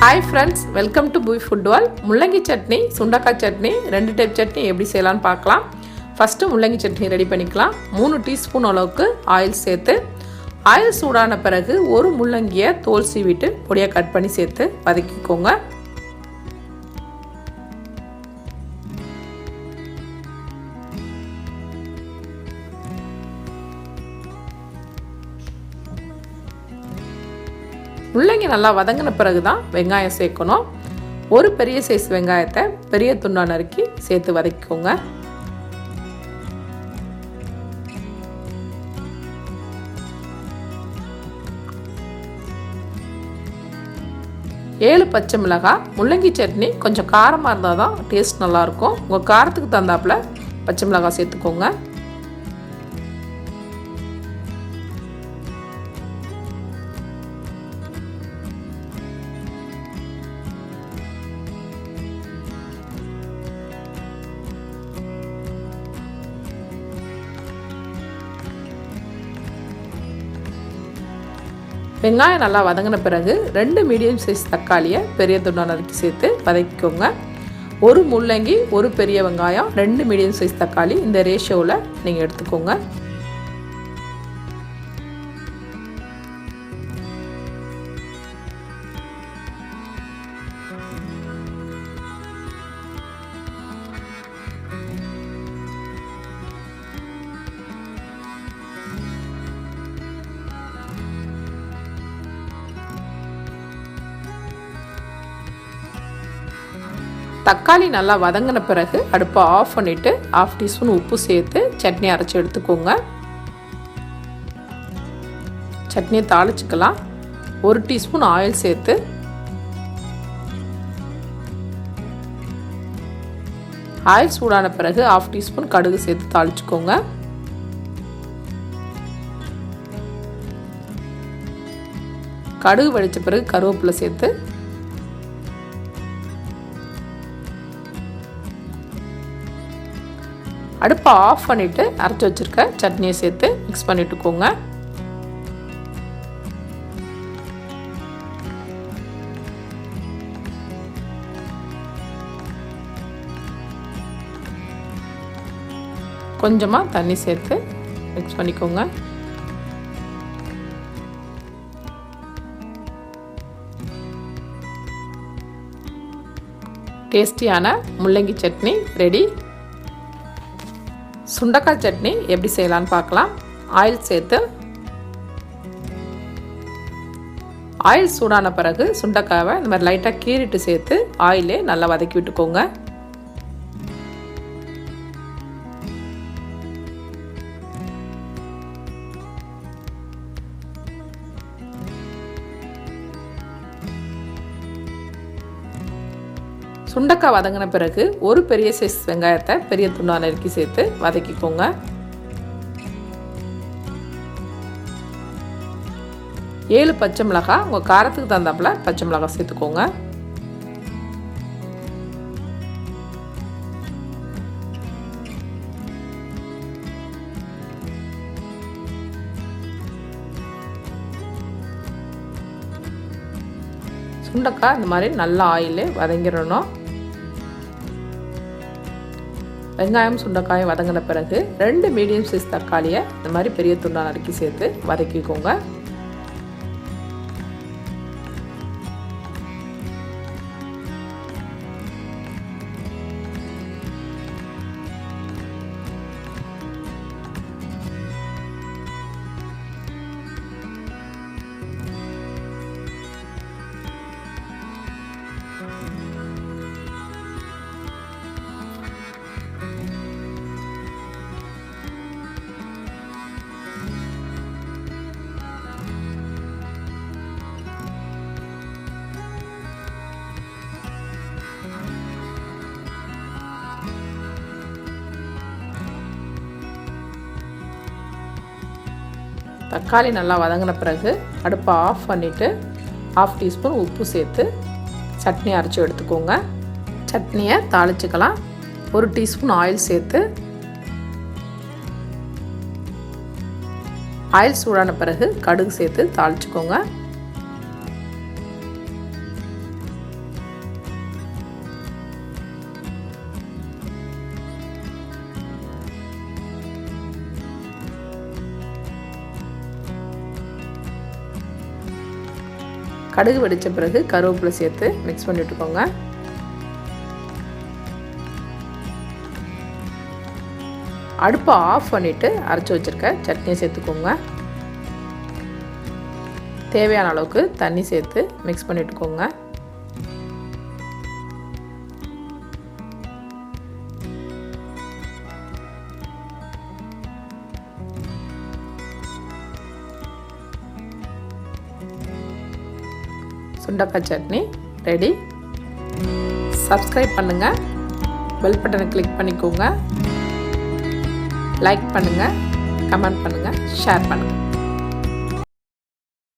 Hi friends, welcome to bhuvi food world. முள்ளங்கி சட்னி, சுண்டக்காய் சட்னி, ரெண்டு டைப் சட்னி எப்படி செய்யலாம்னு பார்க்கலாம். ஃபர்ஸ்ட் முள்ளங்கி சட்னி ரெடி பண்ணிக்கலாம். 3 டீஸ்பூன் அளவுக்கு ஆயில் சேர்த்து ஆயில் சூடான பிறகு ஒரு முள்ளங்கியை தோல் சீவிட்டு பொடியா கட் பண்ணி சேர்த்து வதக்கிக்கோங்க. முள்ளங்கி நல்லா வதங்கின பிறகு தான் வெங்காயம் சேர்க்கணும். ஒரு பெரிய சைஸ் வெங்காயத்தை பெரிய துண்டா நறுக்கி சேர்த்து வதக்கிக்கோங்க. ஏழு பச்சை மிளகாய். முள்ளங்கி சட்னி கொஞ்சம் காரமாக இருந்தால் தான் டேஸ்ட் நல்லாயிருக்கும். உங்கள் காரத்துக்கு தகுந்தாப்புல பச்சை மிளகாய் சேர்த்துக்கோங்க. வெங்காயம் நல்லா வதங்கின பிறகு 2 மீடியம் சைஸ் தக்காளியை பெரிய துண்டா நறுக்கி சேர்த்து வதக்கிக்கோங்க. ஒரு முள்ளங்கி, ஒரு பெரிய வெங்காயம், 2 மீடியம் சைஸ் தக்காளி இந்த ரேஷியோவில் நீங்கள் எடுத்துக்கோங்க. தக்காளி நல்லா வதங்கின பிறகு அடுப்பை ஆஃப் பண்ணிவிட்டு 1/2 டீஸ்பூன் உப்பு சேர்த்து சட்னி அரைச்சி எடுத்துக்கோங்க. சட்னியை தாளிச்சுக்கலாம். 1 டீஸ்பூன் ஆயில் சேர்த்து ஆயில் சூடான பிறகு 1/2 டீஸ்பூன் கடுகு சேர்த்து தாளிச்சுக்கோங்க. கடுகு வெடித்த பிறகு கருவேப்பிலை சேர்த்து அடுப்பை ஆஃப் பண்ணிவிட்டு அரைச்சி வச்சுருக்க சட்னியை சேர்த்து மிக்ஸ் பண்ணிட்டுக்கோங்க. கொஞ்சமாக தண்ணி சேர்த்து மிக்ஸ் பண்ணிக்கோங்க. டேஸ்டியான முள்ளங்கி சட்னி ரெடி. சுண்டக்காய் சட்னி எப்படி செய்யலான்னு பார்க்கலாம். ஆயில் சேர்த்து ஆயில் சூடான பிறகு சுண்டக்காவை இந்த மாதிரி லைட்டாக கீறிட்டு சேர்த்து ஆயிலே நல்லா வதக்கி விட்டுக்கோங்க. சுண்டக்காய் வதங்கின பிறகு ஒரு பெரிய சைஸ் வெங்காயத்தை பெரிய துண்டா நறுக்கி சேர்த்து வதக்கிக்கோங்க. 7 பச்சை மிளகாய். உங்கள் காரத்துக்கு தகுந்தாப்புல பச்சை மிளகாய் சேர்த்துக்கோங்க. சுண்டக்காய் இந்த மாதிரி நல்லா ஆயிலே வதங்கிடணும். வெங்காயம் சுண்டக்காயும் வதங்கின பிறகு 2 மீடியம் சைஸ் தக்காளியை இந்த மாதிரி பெரிய துண்டா நறுக்கி சேர்த்து வதக்கிக்கோங்க. தக்காளி நல்லா வதங்கின பிறகு அடுப்பை ஆஃப் பண்ணிவிட்டு 1/2 டீஸ்பூன் உப்பு சேர்த்து சட்னி அரைச்சி எடுத்துக்கோங்க. சட்னியை தாளிச்சுக்கலாம். 1 டீஸ்பூன் ஆயில் சேர்த்து ஆயில் சூடான பிறகு கடுகு சேர்த்து தாளிச்சுக்கோங்க. கடுகு வெடித்த பிறகு கருவேப்பிலை சேர்த்து மிக்ஸ் பண்ணி விட்டுக்கோங்க. அடுப்பை ஆஃப் பண்ணிவிட்டு அரைச்சி வச்சுருக்க சட்னியை சேர்த்துக்கோங்க. தேவையான அளவுக்கு தண்ணி சேர்த்து மிக்ஸ் பண்ணி விட்டுக்கோங்க. சுண்டக்காய் சட்னி ரெடி. சப்ஸ்கிரைப் பண்ணுங்கள், பெல் பட்டனை கிளிக் பண்ணிக்கோங்க, லைக் பண்ணுங்கள், கமெண்ட் பண்ணுங்கள், ஷேர் பண்ணுங்கள்.